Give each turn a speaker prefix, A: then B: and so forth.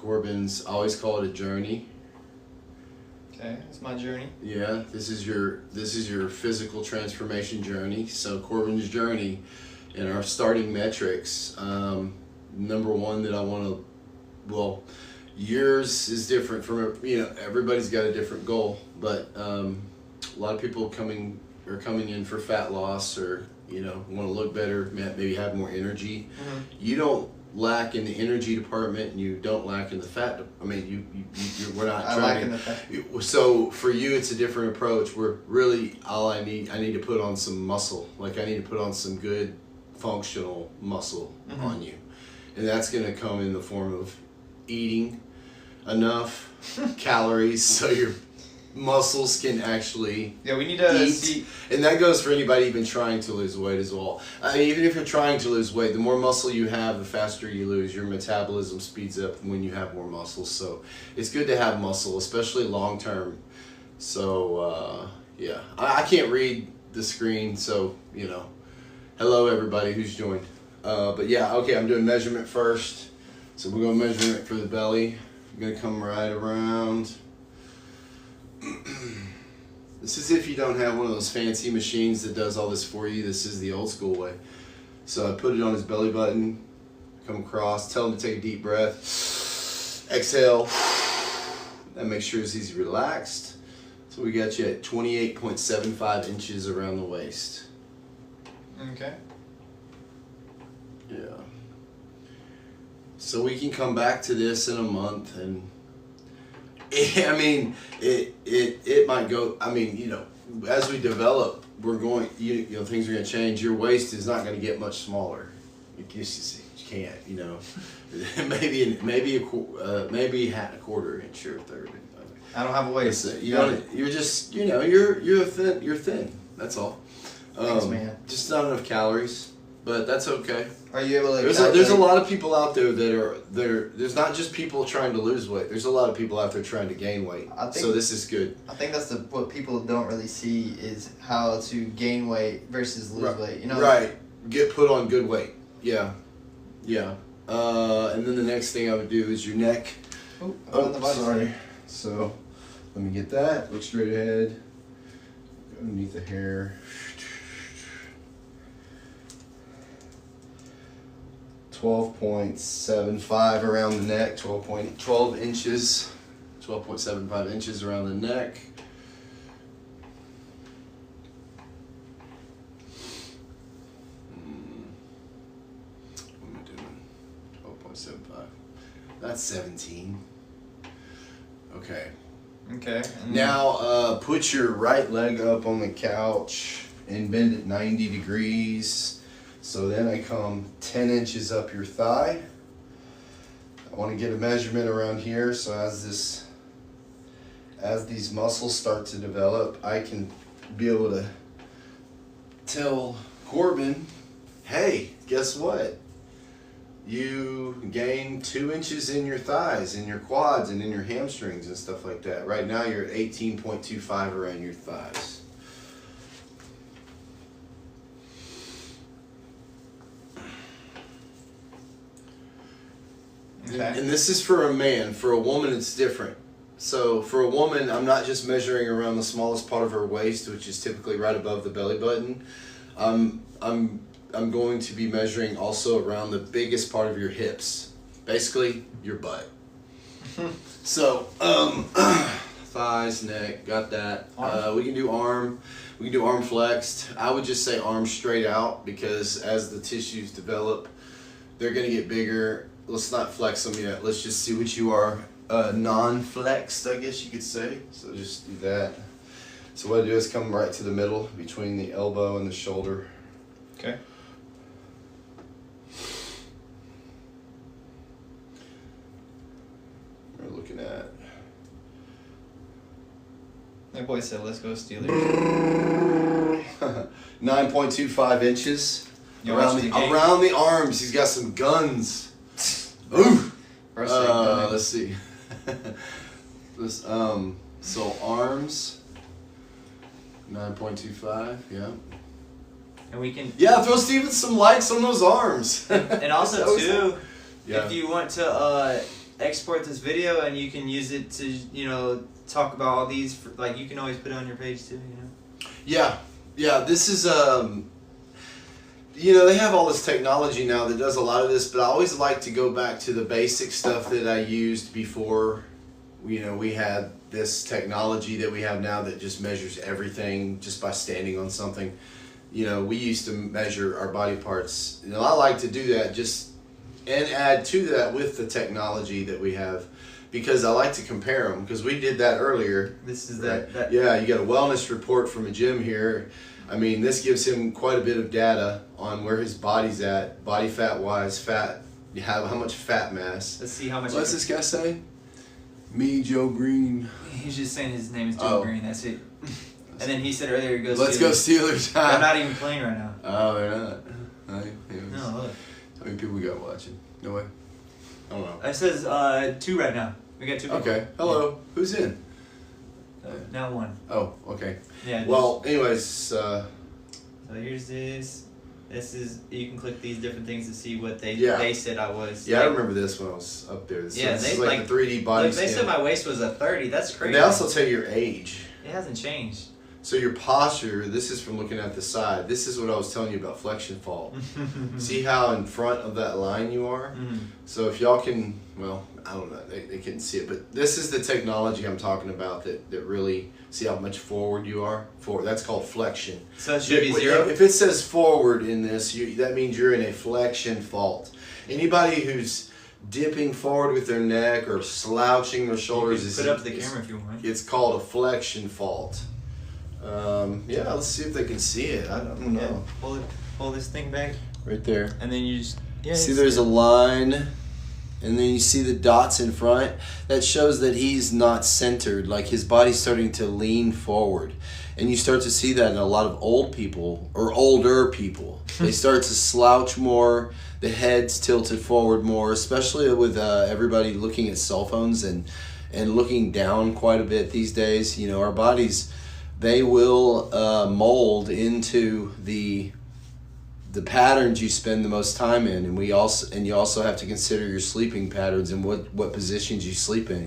A: Corbin's. I always call it a journey.
B: Okay, it's my journey.
A: Yeah, this is your physical transformation journey. So Corbin's journey, and our starting metrics. Number one that I want to, well, yours is different from everybody's got a different goal, but a lot of people coming in for fat loss or want to look better, maybe have more energy.
B: Mm-hmm.
A: You don't lack in the energy department, and you don't lack in the fat. We're not.
B: I lack in the fat.
A: So for you, it's a different approach. We're really I need to put on some muscle. Like I need to put on some good functional muscle on you, and that's going to come in the form of eating enough calories so your muscles can actually
B: we need to
A: eat.
B: see.
A: And that goes for anybody even trying to lose weight as well. I mean, even if you're trying to lose weight, the more muscle you have, the faster you lose. Your metabolism speeds up when you have more muscle. So it's good to have muscle, especially long term. So I can't read the screen, so hello everybody who's joined. But yeah, okay, I'm doing measurement first. So we're going to measure it for the belly. I'm going to come right around. This is if you don't have one of those fancy machines that does all this for you. This is the old school way. So I put it on his belly button, come across, tell him to take a deep breath, exhale. That makes sure he's relaxed. So we got you at 28.75 inches around the waist.
B: Okay.
A: Yeah. So we can come back to this in a month, and I mean, it might go. I mean, as we develop, we're going. Things are going to change. Your waist is not going to get much smaller. You can't. maybe a quarter inch or a third.
B: I don't have a waist.
A: You're just you're thin. You're thin. That's all.
B: Thanks, man.
A: Just not enough calories, but that's okay.
B: Are you able to?
A: There's a lot of people out there there's not just people trying to lose weight. There's a lot of people out there trying to gain weight. So this is good.
B: I think that's what people don't really see is how to gain weight versus lose weight.
A: Right. Get put on good weight. Yeah. And then the next thing I would do is your neck. Sorry. So let me get that. Look straight ahead. Go underneath the hair. 12.75 around the neck, 12 inches, 12.75 inches around the neck. What am I doing? 12.75. That's 17. Okay.
B: Okay.
A: Now put your right leg up on the couch and bend it 90 degrees. So then I come 10 inches up your thigh. I want to get a measurement around here. So as these muscles start to develop, I can be able to tell Corbin, hey, guess what? You gain 2 inches in your thighs, in your quads, and in your hamstrings and stuff like that. Right now you're at 18.25 around your thighs.
B: Okay.
A: And this is for a man. For a woman, it's different. So for a woman, I'm not just measuring around the smallest part of her waist, which is typically right above the belly button. I'm going to be measuring also around the biggest part of your hips, basically your butt. So thighs, neck, got that. We can do arm. We can do arm flexed. I would just say arm straight out because as the tissues develop, they're going to get bigger. Let's not flex them yet. Let's just see what you are non-flexed, I guess you could say. So just do that. So what I do is come right to the middle between the elbow and the shoulder.
B: Okay.
A: We're looking at...
B: My boy said, let's go Steelers.
A: 9.25 inches.
B: Around
A: the arms, he's got some guns. Ooh. Let's see. So arms, 9.25. Yeah.
C: And we can.
A: Yeah, throw Steven some likes on those arms.
C: And also too,
A: Yeah.
C: if you want to export this video and you can use it to, you know, talk about all these. Like you can always put it on your page too. You know.
A: Yeah. This is you know, they have all this technology now that does a lot of this, but I always like to go back to the basic stuff that I used before. You know, we had this technology that we have now that just measures everything just by standing on something. You know, we used to measure our body parts. You know, I like to do that and add to that with the technology that we have, because I like to compare them, because we did that earlier.
C: This is
A: right?
C: that.
A: Yeah, you got a wellness report from a gym here. I mean, this gives him quite a bit of data on where his body's at, body fat wise, how much fat mass.
C: Let's see how much.
A: What's this guy say? Me, Joe Green.
C: He's just saying his name is Joe Green. That's it. And then he said earlier, "Go
A: Let's
C: Steelers."
A: go Steelers.
C: They're not even playing right now.
A: Oh, they're not.
C: No, look.
A: How many people we got watching? No way. I don't know.
C: It says 2 right now. We got 2 people.
A: Okay. Hello. Who's in?
C: Now 1.
A: Oh, okay.
C: Yeah.
A: Well, anyways,
C: So here's this. This is, you can click these different things to see what they said I was.
A: yeah, I remember this when I was up there. So
C: Yeah,
A: this
C: they
A: is like the 3D body
C: Look, they
A: scan.
C: said my waist was a 30. That's crazy.
A: And they also tell you your age.
C: It hasn't changed.
A: So your posture, this is from looking at the side. This is what I was telling you about flexion fault. See how in front of that line you are? So if y'all can, well, I don't know, they couldn't see it, but this is the technology I'm talking about that really, see how much forward you are? Forward, that's called flexion.
C: So it should be 0?
A: If it says forward in this, that means you're in a flexion fault. Anybody who's dipping forward with their neck or slouching their shoulders,
C: You can put up the camera if you want.
A: it's called a flexion fault. Yeah, let's see if they can see it. I don't know.
C: Yeah, pull this thing back,
A: Right there.
C: and then you just
A: See, there's a line, and then you see the dots in front. That shows that he's not centered. Like his body's starting to lean forward, and you start to see that in a lot of old people or older people. They start to slouch more. The head's tilted forward more, especially with everybody looking at cell phones and looking down quite a bit these days. You know, our bodies, they will mold into the patterns you spend the most time in, and you also have to consider your sleeping patterns and what positions you sleep in.